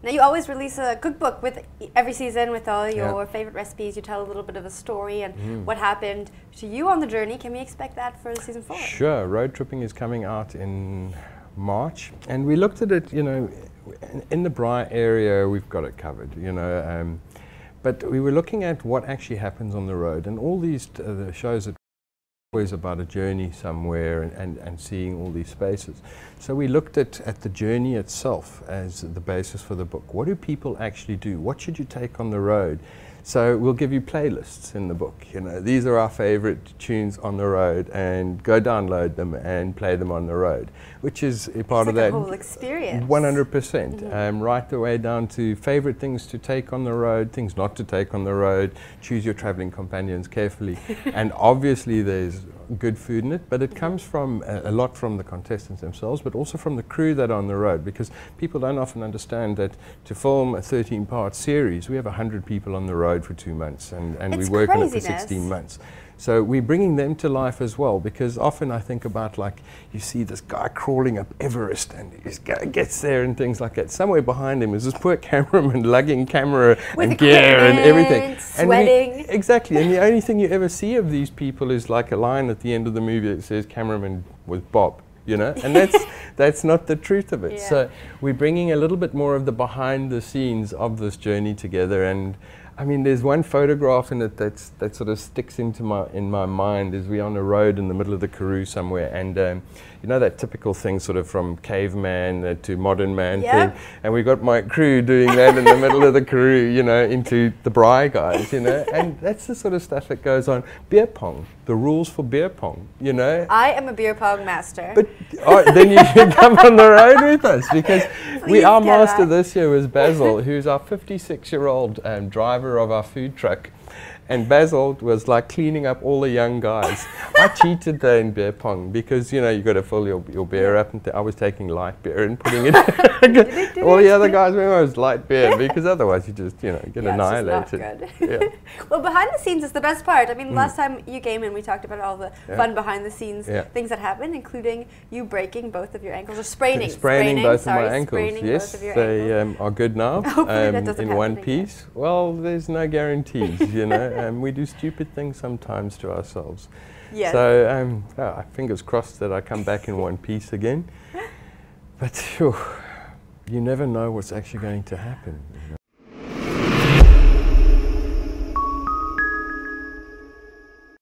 Now you always release a cookbook with every season with all your favorite recipes. You tell a little bit of a story and what happened to you on the journey. Can we expect that for season 4? Sure. Road Tripping is coming out in March, and we looked at it, you know, in the braai area we've got it covered, you know, but we were looking at what actually happens on the road, and all these the shows that always about a journey somewhere and seeing all these spaces. So we looked at the journey itself as the basis for the book. What do people actually do? What should you take on the road? So we'll give you playlists in the book. You know, these are our favorite tunes on the road, and go download them and play them on the road, which is a part of that. It's like a whole experience. 100%. Right the way down to favorite things to take on the road, things not to take on the road. Choose your traveling companions carefully. And obviously there's good food in it, but it comes from a lot from the contestants themselves, but also from the crew that are on the road, because people don't often understand that to film a 13-part series, we have 100 people on the road for 2 months, and we work on it for 16 months. So we're bringing them to life as well, because often I think about, like, you see this guy crawling up Everest and he gets there and things like that. Somewhere behind him is this poor cameraman lugging camera and gear and everything. Sweating. Exactly, and the only thing you ever see of these people is like a line at the end of the movie that says cameraman with Bob, you know, and that's not the truth of it. Yeah. So we're bringing a little bit more of the behind the scenes of this journey together. And I mean, there's one photograph in it that sort of sticks into my mind. Is we on a road in the middle of the Karoo somewhere, and you know that typical thing, sort of from caveman to modern man thing. And we got my crew doing that in the middle of the Karoo, you know, into the braai guys, you know, and that's the sort of stuff that goes on. Beer pong, the rules for beer pong, you know. I am a beer pong master. But then you should come on the road with us, because our master this year was Basil, who's our 56-year-old driver of our food truck. And Basil was like cleaning up all the young guys. I cheated there in beer pong because, you know, you got to fill your beer up. And I was taking light beer and putting it. All the other guys were always light beer, because otherwise you just, you know, get annihilated. It's just not good. Well, behind the scenes is the best part. I mean, last time you came in, we talked about all the fun behind the scenes things that happen, including you breaking both of your ankles, or spraining both of my ankles. Yes, they are good now. Hopefully that doesn't in happen one again. piece. Well, there's no guarantees, you know. We do stupid things sometimes to ourselves. Yes. So fingers crossed that I come back in one piece again. But you never know what's actually going to happen. You know.